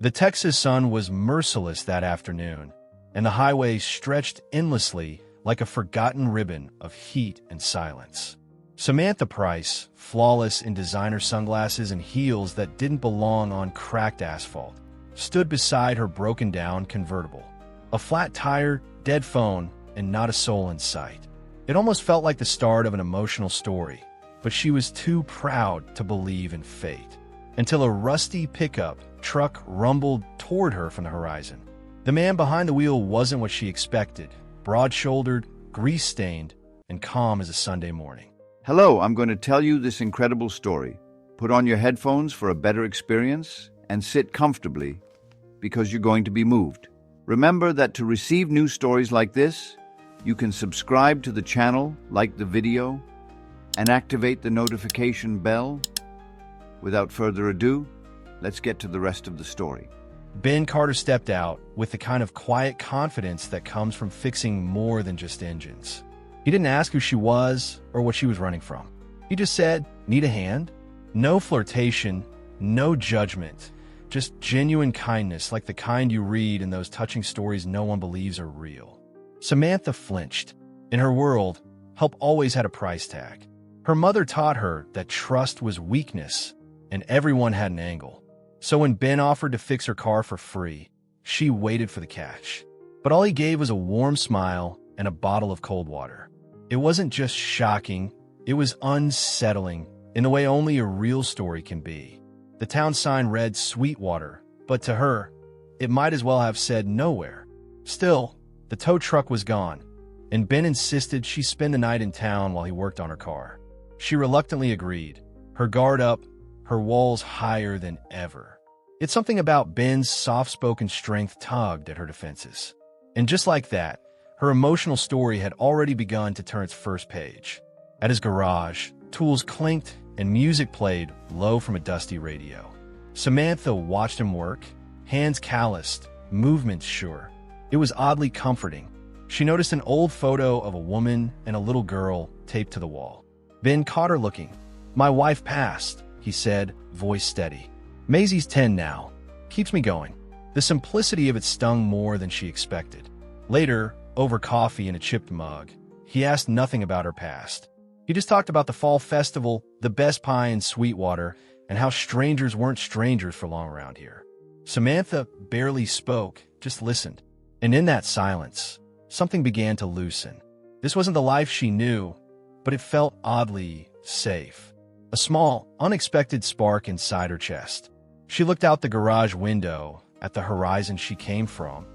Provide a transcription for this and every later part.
The Texas sun was merciless that afternoon, and the highway stretched endlessly like a forgotten ribbon of heat and silence. Samantha Price, flawless in designer sunglasses and heels that didn't belong on cracked asphalt, stood beside her broken-down convertible. A flat tire, dead phone, and not a soul in sight. It almost felt like the start of an emotional story, but she was too proud to believe in fate. Until a rusty pickup truck rumbled toward her from the horizon. The man behind the wheel wasn't what she expected, broad-shouldered, grease-stained, and calm as a Sunday morning. Hello, I'm going to tell you this incredible story. Put on your headphones for a better experience and sit comfortably because you're going to be moved. Remember that to receive new stories like this, you can subscribe to the channel, like the video, and activate the notification bell. Without further ado, let's get to the rest of the story. Ben Carter stepped out with the kind of quiet confidence that comes from fixing more than just engines. He didn't ask who she was or what she was running from. He just said, "Need a hand?" No flirtation, no judgment, just genuine kindness like the kind you read in those touching stories no one believes are real. Samantha flinched. In her world, help always had a price tag. Her mother taught her that trust was weakness, and everyone had an angle. So when Ben offered to fix her car for free, she waited for the catch. But all he gave was a warm smile and a bottle of cold water. It wasn't just shocking, it was unsettling in the way only a real story can be. The town sign read Sweetwater, but to her, it might as well have said nowhere. Still, the tow truck was gone, and Ben insisted she spend the night in town while he worked on her car. She reluctantly agreed, her guard up, her walls higher than ever. It's something about Ben's soft-spoken strength tugged at her defenses. And just like that, her emotional story had already begun to turn its first page. At his garage, tools clinked and music played low from a dusty radio. Samantha watched him work, hands calloused, movements sure. It was oddly comforting. She noticed an old photo of a woman and a little girl taped to the wall. Ben caught her looking. "My wife passed," he said, voice steady. "Maisie's 10 now. Keeps me going." The simplicity of it stung more than she expected. Later, over coffee in a chipped mug, he asked nothing about her past. He just talked about the fall festival, the best pie in Sweetwater, and how strangers weren't strangers for long around here. Samantha barely spoke, just listened. And in that silence, something began to loosen. This wasn't the life she knew, but it felt oddly safe. A small, unexpected spark inside her chest. She looked out the garage window at the horizon she came from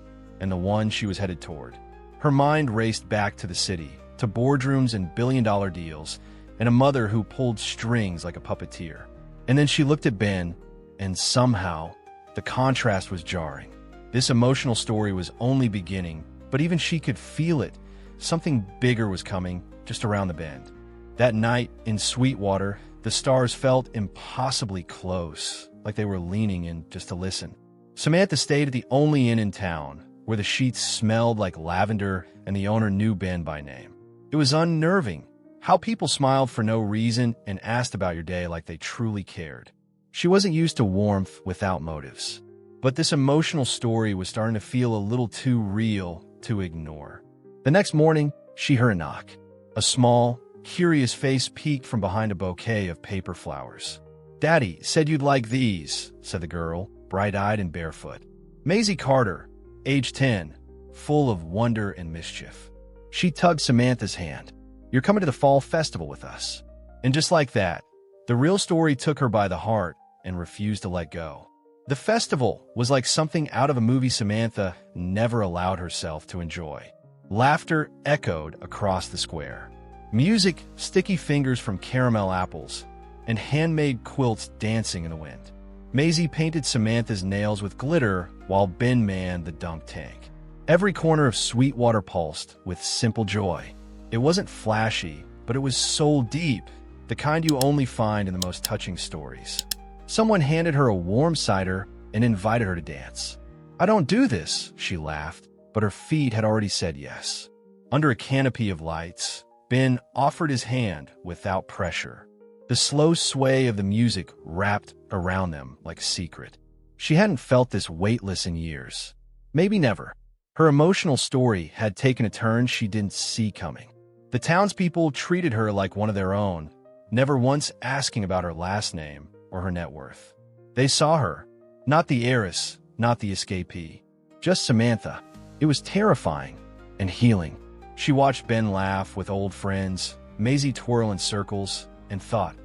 and the one she was headed toward. Her mind raced back to the city, to boardrooms and billion-dollar deals, and a mother who pulled strings like a puppeteer. And then she looked at Ben, and somehow, the contrast was jarring. This emotional story was only beginning, but even she could feel it. Something bigger was coming, just around the bend. That night, in Sweetwater, the stars felt impossibly close, like they were leaning in just to listen. Samantha stayed at the only inn in town, where the sheets smelled like lavender and the owner knew Ben by name. It was unnerving, how people smiled for no reason and asked about your day like they truly cared. She wasn't used to warmth without motives. But this emotional story was starting to feel a little too real to ignore. The next morning, she heard a knock. A small, curious face peeked from behind a bouquet of paper flowers. "Daddy said you'd like these," said the girl, bright-eyed and barefoot. Maisie Carter, age 10, full of wonder and mischief. She tugged Samantha's hand. "You're coming to the fall festival with us." And just like that, the real story took her by the heart and refused to let go. The festival was like something out of a movie Samantha never allowed herself to enjoy. Laughter echoed across the square. Music, sticky fingers from caramel apples, and handmade quilts dancing in the wind. Maisie painted Samantha's nails with glitter while Ben manned the dunk tank. Every corner of Sweetwater pulsed with simple joy. It wasn't flashy, but it was soul deep, the kind you only find in the most touching stories. Someone handed her a warm cider and invited her to dance. "I don't do this," she laughed, but her feet had already said yes. Under a canopy of lights, Ben offered his hand without pressure. The slow sway of the music wrapped around them like a secret. She hadn't felt this weightless in years. Maybe never. Her emotional story had taken a turn she didn't see coming. The townspeople treated her like one of their own, never once asking about her last name or her net worth. They saw her, not the heiress, not the escapee, just Samantha. It was terrifying and healing. She watched Ben laugh with old friends, Maisie twirl in circles, and thought,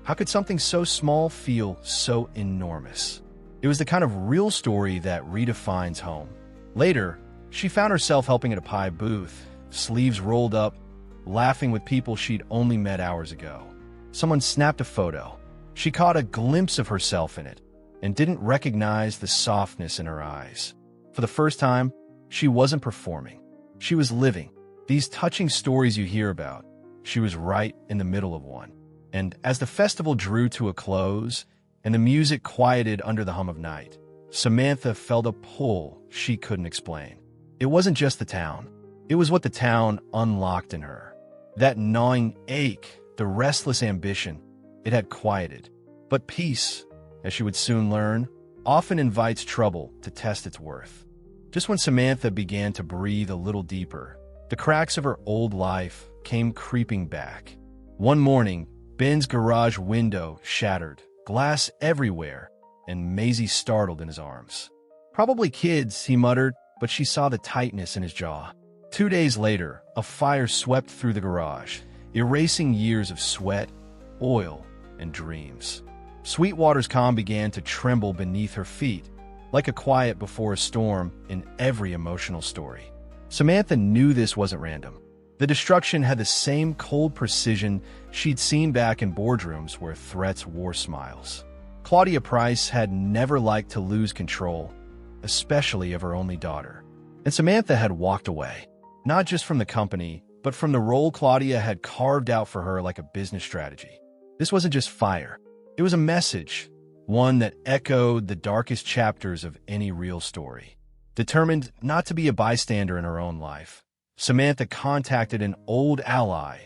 how could something so small feel so enormous? It was the kind of real story that redefines home. Later, she found herself helping at a pie booth, sleeves rolled up, laughing with people she'd only met hours ago. Someone snapped a photo. She caught a glimpse of herself in it and didn't recognize the softness in her eyes. For the first time, she wasn't performing. She was living. These touching stories you hear about, she was right in the middle of one. And as the festival drew to a close and the music quieted under the hum of night, Samantha felt a pull she couldn't explain. It wasn't just the town. It was what the town unlocked in her. That gnawing ache, the restless ambition, it had quieted. But peace, as she would soon learn, often invites trouble to test its worth. Just when Samantha began to breathe a little deeper, the cracks of her old life came creeping back. One morning, Ben's garage window shattered, glass everywhere, and Maisie startled in his arms. Probably kids, he muttered, but she saw the tightness in his jaw. 2 days later, a fire swept through the garage, erasing years of sweat, oil, and dreams. Sweetwater's calm began to tremble beneath her feet, like a quiet before a storm in every emotional story. Samantha knew this wasn't random. The destruction had the same cold precision she'd seen back in boardrooms where threats wore smiles. Claudia Price had never liked to lose control, especially of her only daughter. And Samantha had walked away, not just from the company, but from the role Claudia had carved out for her like a business strategy. This wasn't just fire. It was a message, one that echoed the darkest chapters of any real story. Determined not to be a bystander in her own life, Samantha contacted an old ally,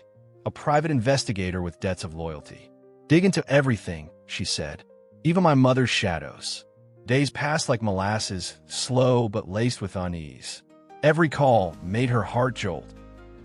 a private investigator with debts of loyalty. Dig into everything, she said, even my mother's shadows. Days passed like molasses, slow but laced with unease. Every call made her heart jolt,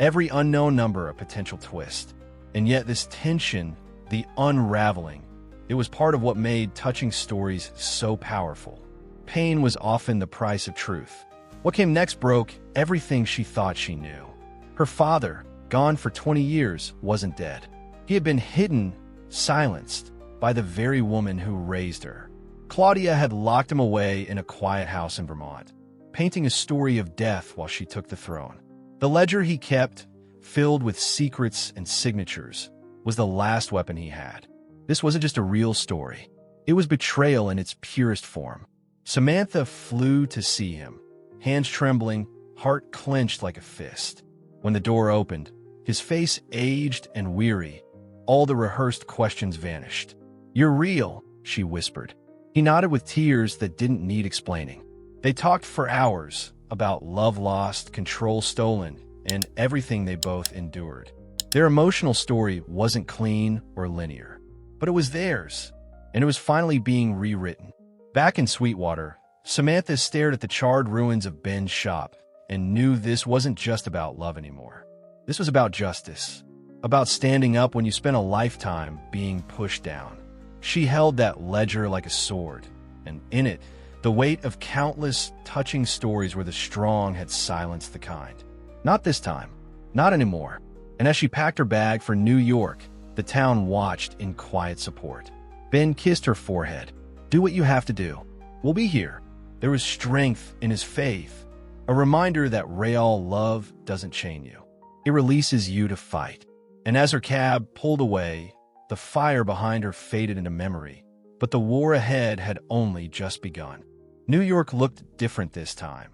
every unknown number a potential twist. And yet this tension, the unraveling, it was part of what made touching stories so powerful. Pain was often the price of truth. What came next broke everything she thought she knew. Her father, gone for 20 years, wasn't dead. He had been hidden, silenced, by the very woman who raised her. Claudia had locked him away in a quiet house in Vermont, painting a story of death while she took the throne. The ledger he kept, filled with secrets and signatures, was the last weapon he had. This wasn't just a real story. It was betrayal in its purest form. Samantha flew to see him, hands trembling, heart clenched like a fist. When the door opened, his face aged and weary, all the rehearsed questions vanished. "You're real," she whispered. He nodded with tears that didn't need explaining. They talked for hours about love lost, control stolen, and everything they both endured. Their emotional story wasn't clean or linear, but it was theirs, and it was finally being rewritten. Back in Sweetwater, Samantha stared at the charred ruins of Ben's shop and knew this wasn't just about love anymore. This was about justice, about standing up when you spent a lifetime being pushed down. She held that ledger like a sword, and in it, the weight of countless touching stories where the strong had silenced the kind. Not this time. Not anymore. And as she packed her bag for New York, the town watched in quiet support. Ben kissed her forehead. "Do what you have to do. We'll be here." There was strength in his faith, a reminder that real love doesn't chain you. It releases you to fight. And as her cab pulled away, the fire behind her faded into memory, but the war ahead had only just begun. New York looked different this time,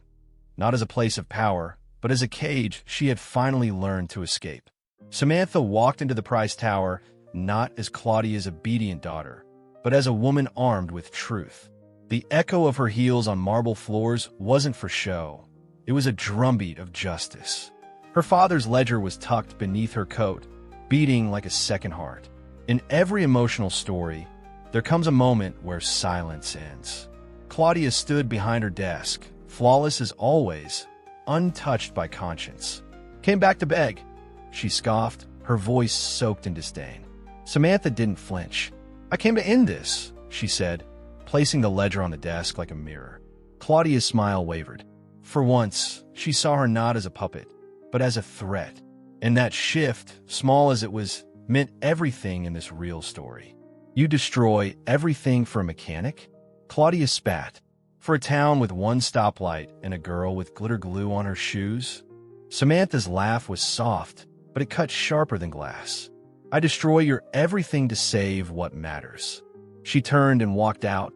not as a place of power, but as a cage she had finally learned to escape. Samantha walked into the Price Tower not as Claudia's obedient daughter, but as a woman armed with truth. The echo of her heels on marble floors wasn't for show. It was a drumbeat of justice. Her father's ledger was tucked beneath her coat, beating like a second heart. In every emotional story, there comes a moment where silence ends. Claudia stood behind her desk, flawless as always, untouched by conscience. "Came back to beg," she scoffed, her voice soaked in disdain. Samantha didn't flinch. "I came to end this," she said, placing the ledger on the desk like a mirror. Claudia's smile wavered. For once, she saw her not as a puppet, but as a threat. And that shift, small as it was, meant everything in this real story. "You destroy everything for a mechanic?" Claudia spat. "For a town with one stoplight and a girl with glitter glue on her shoes?" Samantha's laugh was soft, but it cut sharper than glass. "I destroy your everything to save what matters." She turned and walked out,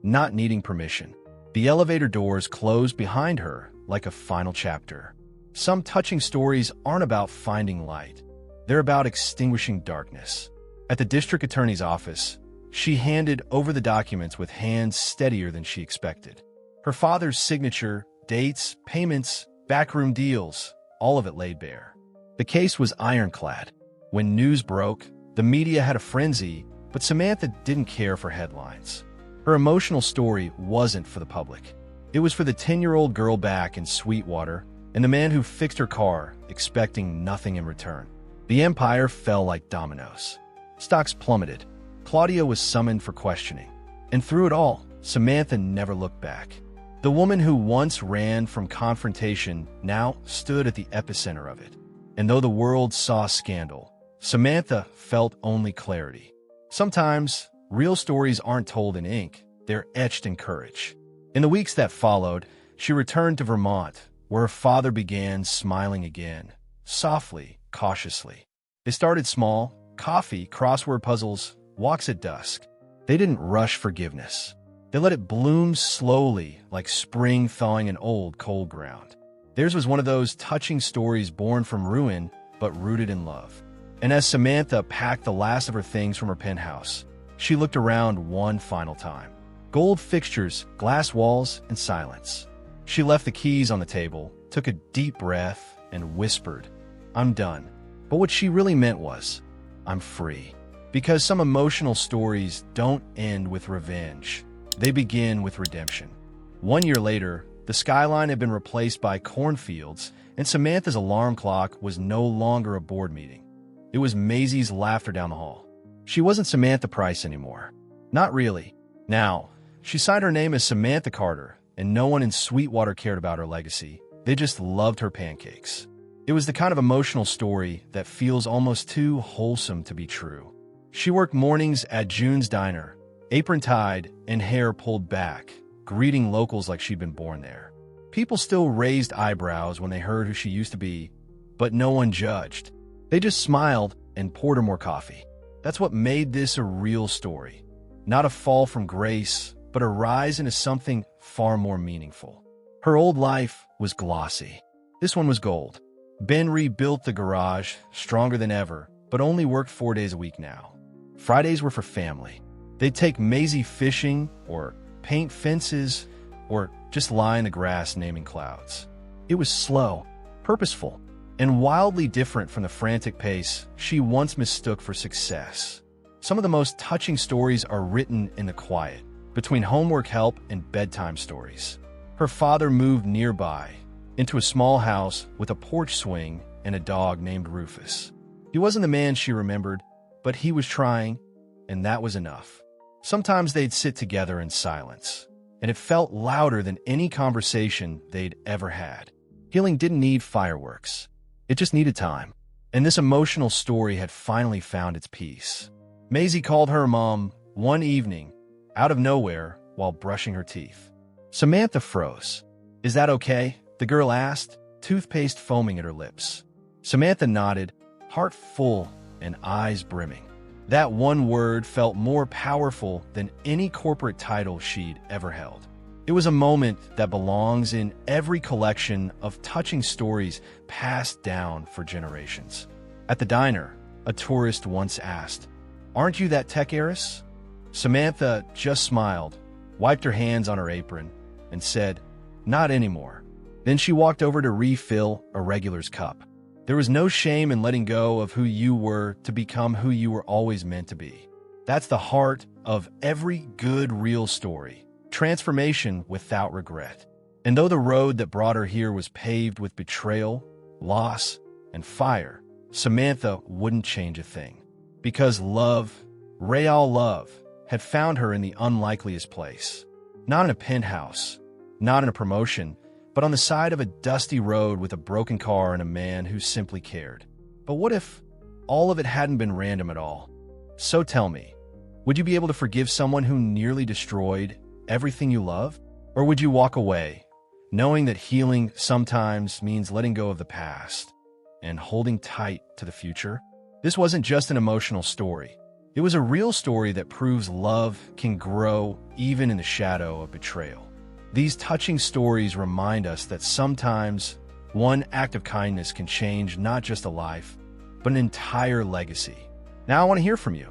not needing permission. The elevator doors closed behind her like a final chapter. Some touching stories aren't about finding light. They're about extinguishing darkness. At the district attorney's office, she handed over the documents with hands steadier than she expected. Her father's signature, dates, payments, backroom deals, all of it laid bare. The case was ironclad. When news broke, the media had a frenzy, but Samantha didn't care for headlines. Her emotional story wasn't for the public. It was for the 10-year-old girl back in Sweetwater and the man who fixed her car, expecting nothing in return. The empire fell like dominoes. Stocks plummeted. Claudia was summoned for questioning. And through it all, Samantha never looked back. The woman who once ran from confrontation now stood at the epicenter of it. And though the world saw scandal, Samantha felt only clarity. Sometimes, real stories aren't told in ink, they're etched in courage. In the weeks that followed, she returned to Vermont, where her father began smiling again, softly, cautiously. They started small: coffee, crossword puzzles, walks at dusk. They didn't rush forgiveness. They let it bloom slowly, like spring thawing in old, cold ground. Theirs was one of those touching stories born from ruin, but rooted in love. And as Samantha packed the last of her things from her penthouse, she looked around one final time. Gold fixtures, glass walls, and silence. She left the keys on the table, took a deep breath, and whispered, "I'm done." But what she really meant was, "I'm free." Because some emotional stories don't end with revenge. They begin with redemption. 1 year later, the skyline had been replaced by cornfields, and Samantha's alarm clock was no longer a board meeting. It was Maisie's laughter down the hall. She wasn't Samantha Price anymore. Not really. Now, she signed her name as Samantha Carter, and no one in Sweetwater cared about her legacy. They just loved her pancakes. It was the kind of emotional story that feels almost too wholesome to be true. She worked mornings at June's Diner, apron tied and hair pulled back, greeting locals like she'd been born there. People still raised eyebrows when they heard who she used to be, but no one judged. They just smiled and poured her more coffee. That's what made this a real story. Not a fall from grace, but a rise into something far more meaningful. Her old life was glossy. This one was gold. Ben rebuilt the garage, stronger than ever, but only worked 4 days a week now. Fridays were for family. They'd take Maisie fishing, or paint fences, or just lie in the grass naming clouds. It was slow, purposeful, and wildly different from the frantic pace she once mistook for success. Some of the most touching stories are written in the quiet, between homework help and bedtime stories. Her father moved nearby, into a small house with a porch swing and a dog named Rufus. He wasn't the man she remembered, but he was trying, and that was enough. Sometimes they'd sit together in silence, and it felt louder than any conversation they'd ever had. Healing didn't need fireworks. It just needed time. And this emotional story had finally found its peace. Maisie called her mom one evening, out of nowhere, while brushing her teeth. Samantha froze. "Is that okay?" the girl asked, toothpaste foaming at her lips. Samantha nodded, heart full and eyes brimming. That one word felt more powerful than any corporate title she'd ever held. It was a moment that belongs in every collection of touching stories passed down for generations. At the diner, a tourist once asked, "Aren't you that tech heiress?" Samantha just smiled, wiped her hands on her apron, and said, "Not anymore." Then she walked over to refill a regular's cup. There was no shame in letting go of who you were to become who you were always meant to be. That's the heart of every good real story. transformation without regret. And though the road that brought her here was paved with betrayal, loss, and fire, Samantha wouldn't change a thing. Because love, real love, had found her in the unlikeliest place. Not in a penthouse, not in a promotion, but on the side of a dusty road with a broken car and a man who simply cared. But what if all of it hadn't been random at all? So tell me, would you be able to forgive someone who nearly destroyed everything you love? Or would you walk away, knowing that healing sometimes means letting go of the past and holding tight to the future? This wasn't just an emotional story. It was a real story that proves love can grow even in the shadow of betrayal. These touching stories remind us that sometimes one act of kindness can change not just a life, but an entire legacy. Now I want to hear from you.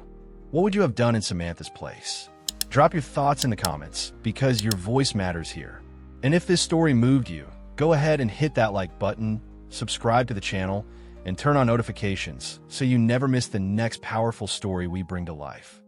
What would you have done in Samantha's place? Drop your thoughts in the comments because your voice matters here. And if this story moved you, go ahead and hit that like button, subscribe to the channel, and turn on notifications so you never miss the next powerful story we bring to life.